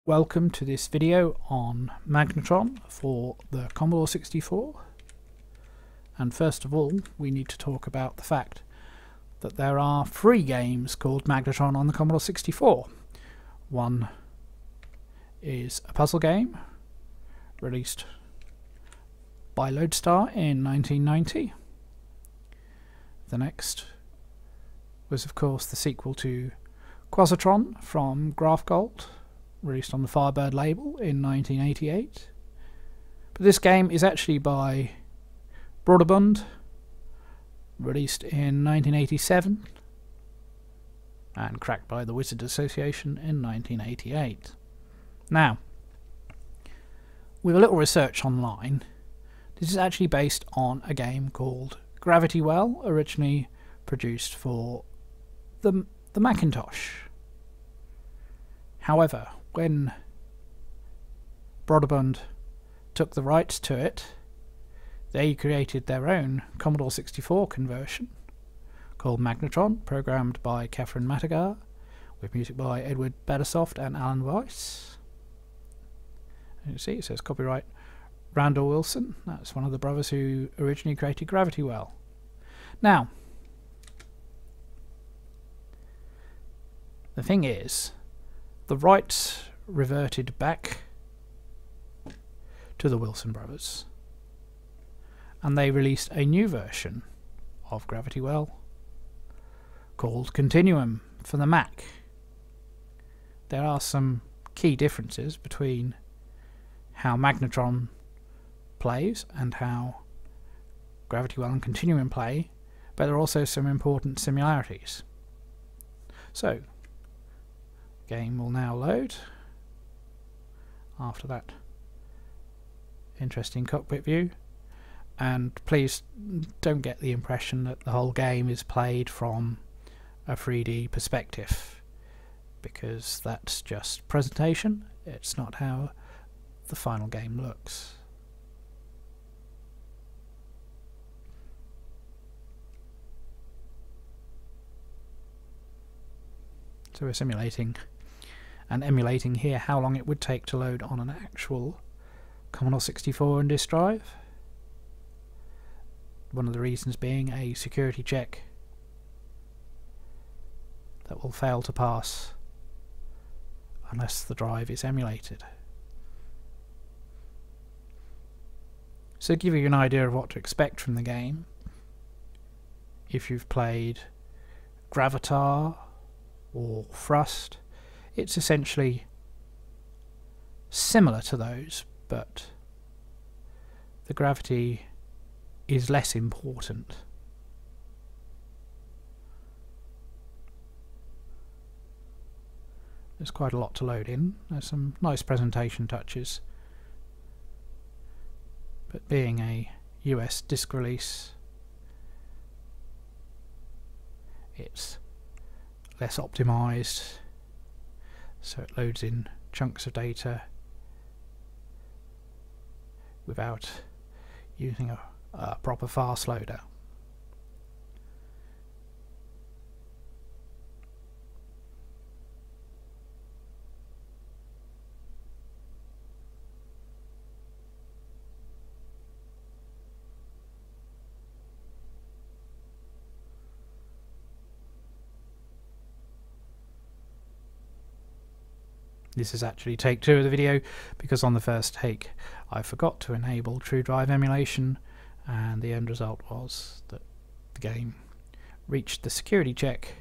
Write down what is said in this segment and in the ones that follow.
Welcome to this video on Magnetron for the Commodore 64. And first of all, we need to talk about the fact that there are 3 games called Magnetron on the Commodore 64. One is a puzzle game released by Loadstar in 1990. The next was of course the sequel to Quasitron from Graftgold, released on the Firebird label in 1988. But this game is actually by Broderbund, released in 1987 and cracked by the Wizard Association in 1988. Now, with a little research online, this is actually based on a game called Gravity Well, originally produced for the Macintosh. However, when Broderbund took the rights to it, they created their own Commodore 64 conversion called Magnetron, programmed by Catherine Matagar, with music by Edward Badasoft and Alan Weiss. And you see it says copyright Randall Wilson. That's one of the brothers who originally created Gravity Well. Now, the thing is, the rights reverted back to the Wilson brothers, and they released a new version of Gravity Well called Continuum for the Mac. There are some key differences between how Magnetron plays and how Gravity Well and Continuum play, but there are also some important similarities. So, game will now load after that interesting cockpit view, and please don't get the impression that the whole game is played from a 3D perspective, because that's just presentation. It's not how the final game looks. So we're simulating and emulating here how long it would take to load on an actual Commodore 64 and disk drive. One of the reasons being a security check that will fail to pass unless the drive is emulated. So to give you an idea of what to expect from the game, if you've played Gravitar or Thrust, it's essentially similar to those, but the gravity is less important. There's quite a lot to load in. There's some nice presentation touches, but being a US disc release, it's less optimized, so it loads in chunks of data without using a proper fast loader. This is actually take 2 of the video, because on the first take I forgot to enable True Drive emulation, and the end result was that the game reached the security check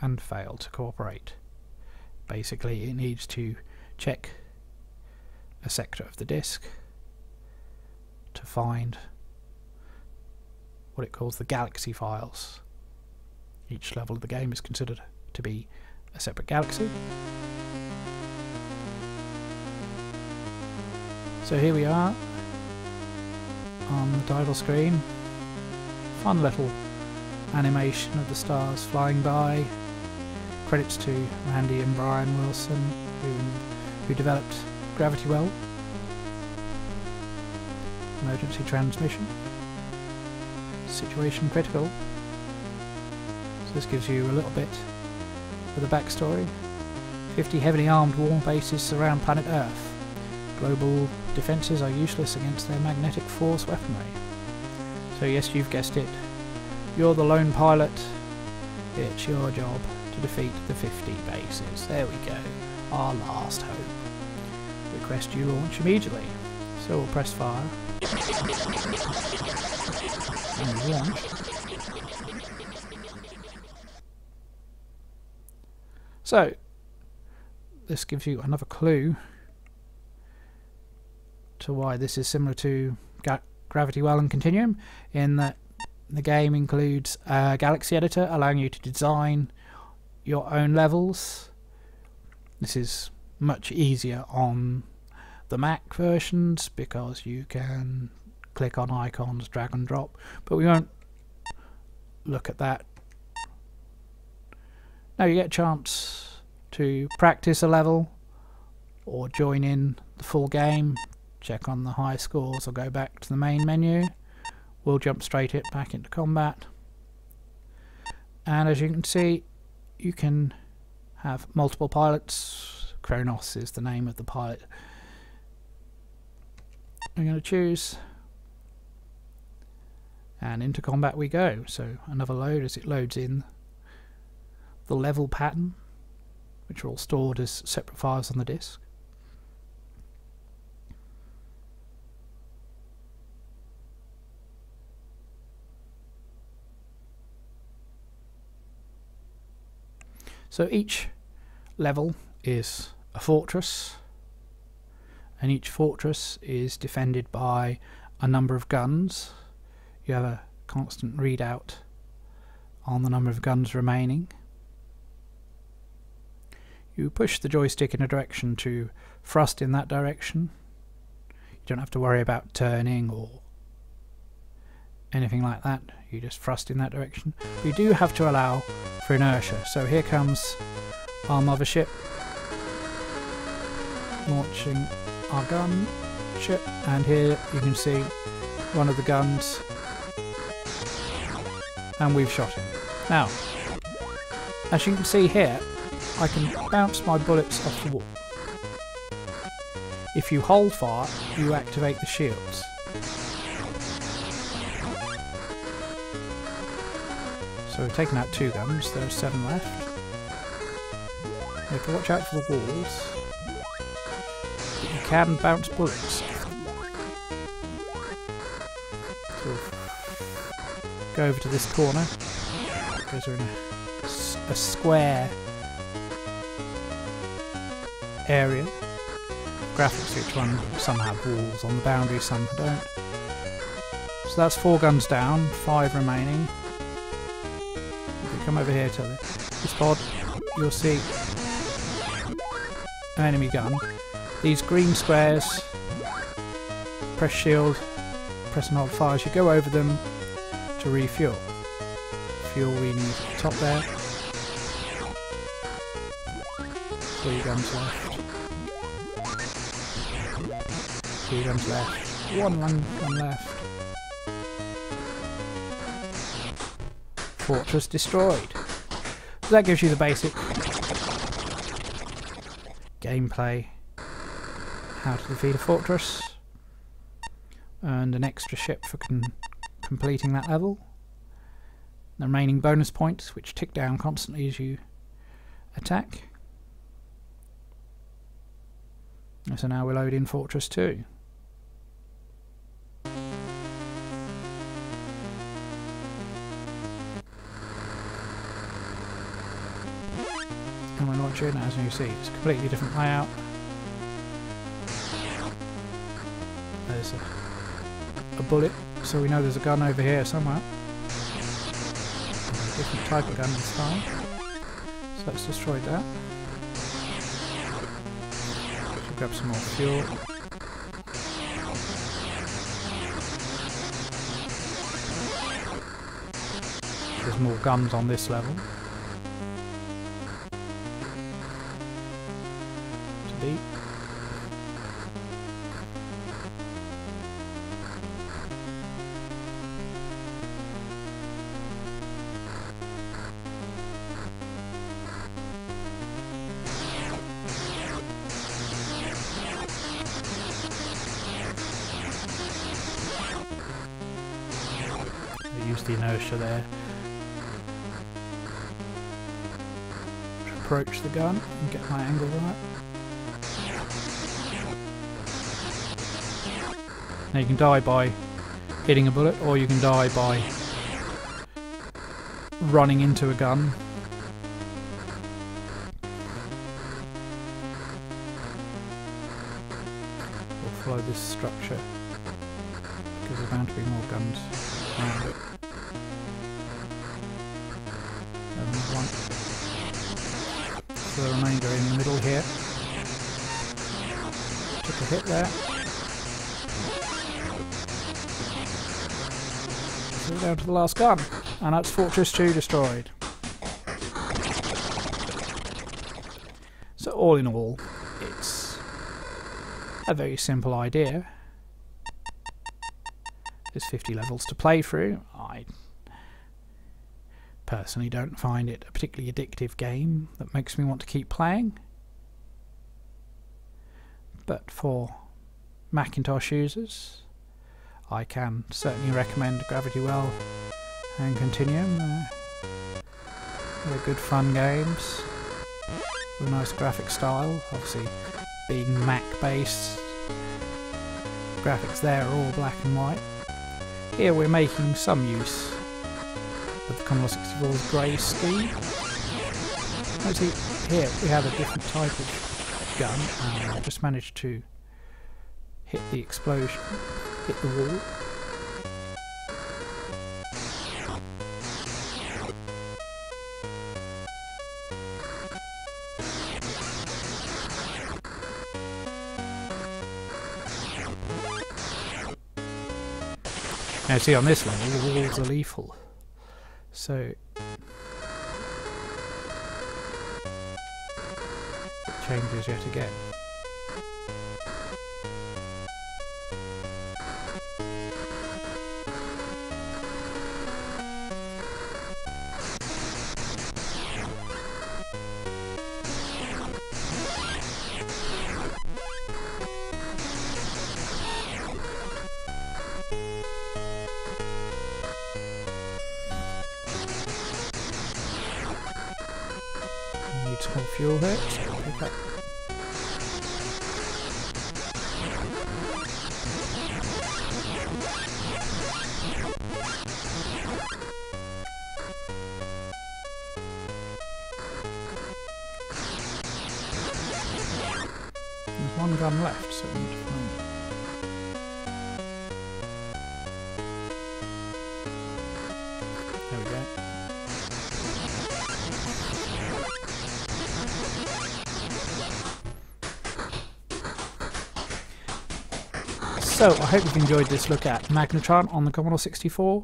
and failed to cooperate. Basically, it needs to check a sector of the disk to find what it calls the galaxy files. Each level of the game is considered to be a separate galaxy. So here we are on the title screen. Fun little animation of the stars flying by. Credits to Randy and Brian Wilson, who developed Gravity Well. Emergency transmission. Situation critical. So this gives you a little bit of the backstory. 50 heavily armed war bases surround planet Earth. Global defences are useless against their magnetic force weaponry. So yes, you've guessed it. You're the lone pilot. It's your job to defeat the 50 bases. There we go. Our last hope. Request you launch immediately. So we'll press fire. And we launch. So, this gives you another clue to why this is similar to Gravity Well and Continuum, in that the game includes a galaxy editor allowing you to design your own levels. This is much easier on the Mac versions because you can click on icons, drag and drop, but we won't look at that. Now you get a chance to practice a level or join in the full game, check on the high scores or go back to the main menu. We'll jump straight back into combat, and as you can see, you can have multiple pilots. Kronos is the name of the pilot. I'm going to choose, and into combat we go. So another load as it loads in the level pattern, which are all stored as separate files on the disk. So each level is a fortress, and each fortress is defended by a number of guns. You have a constant readout on the number of guns remaining. You push the joystick in a direction to thrust in that direction. You don't have to worry about turning or anything like that. You just thrust in that direction. But you do have to allow for inertia. So here comes our mothership launching our gun ship, and here you can see one of the guns, and we've shot him. Now, as you can see here, I can bounce my bullets off the wall. If you hold fire, you activate the shields. So we've taken out 2 guns, there are 7 left. You have to watch out for the walls, but you can bounce bullets. So we'll go over to this corner, because we're in a square area. Graphics which one, some have walls on the boundary, some don't. So that's 4 guns down, 5 remaining. Come over here to this pod, you'll see an enemy gun. These green squares, press shield, press and hold fire as you go over them to refuel. Fuel reading is at the top there. 3 guns left. 2 guns left. 1 gun left. Fortress destroyed. So that gives you the basic gameplay, how to defeat a fortress, and an extra ship for completing that level. The remaining bonus points, which tick down constantly as you attack. And so now we'll load in Fortress 2. And we're launching, as you see, it's a completely different layout. There's a bullet, so we know there's a gun over here somewhere. Different type of gun this time. So let's destroy that. Should grab some more fuel. There's more guns on this level. To beat. the inertia there. Approach the gun and get my angle right. Now you can die by hitting a bullet, or you can die by running into a gun. We'll follow this structure because there's bound to be more guns around it. And one. So the remainder in the middle here. Took a hit there. So we're down to the last gun, and that's Fortress 2 destroyed. So all in all, it's a very simple idea. There's 50 levels to play through. I personally don't find it a particularly addictive game that makes me want to keep playing. But for Macintosh users, I can certainly recommend Graftgold and Continuum. They're good fun games with a nice graphic style. Obviously, being Mac based, graphics there are all black and white. Here we're making some use of the Commodore 64's grey scheme. Actually, here we have a different type of gun, and I just managed to hit the explosion, hit the wall. Now see, on this level the walls are lethal, so it changes yet again. Need some more fuel here, so I'll pick up. There's one gun left, so we need to find it. There we go. So, I hope you've enjoyed this look at Magnetron on the Commodore 64.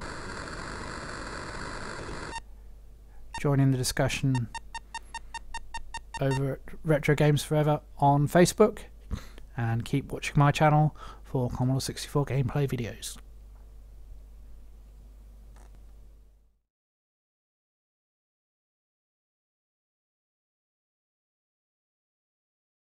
Join in the discussion over at Retro Games Forever on Facebook, and keep watching my channel for Commodore 64 gameplay videos.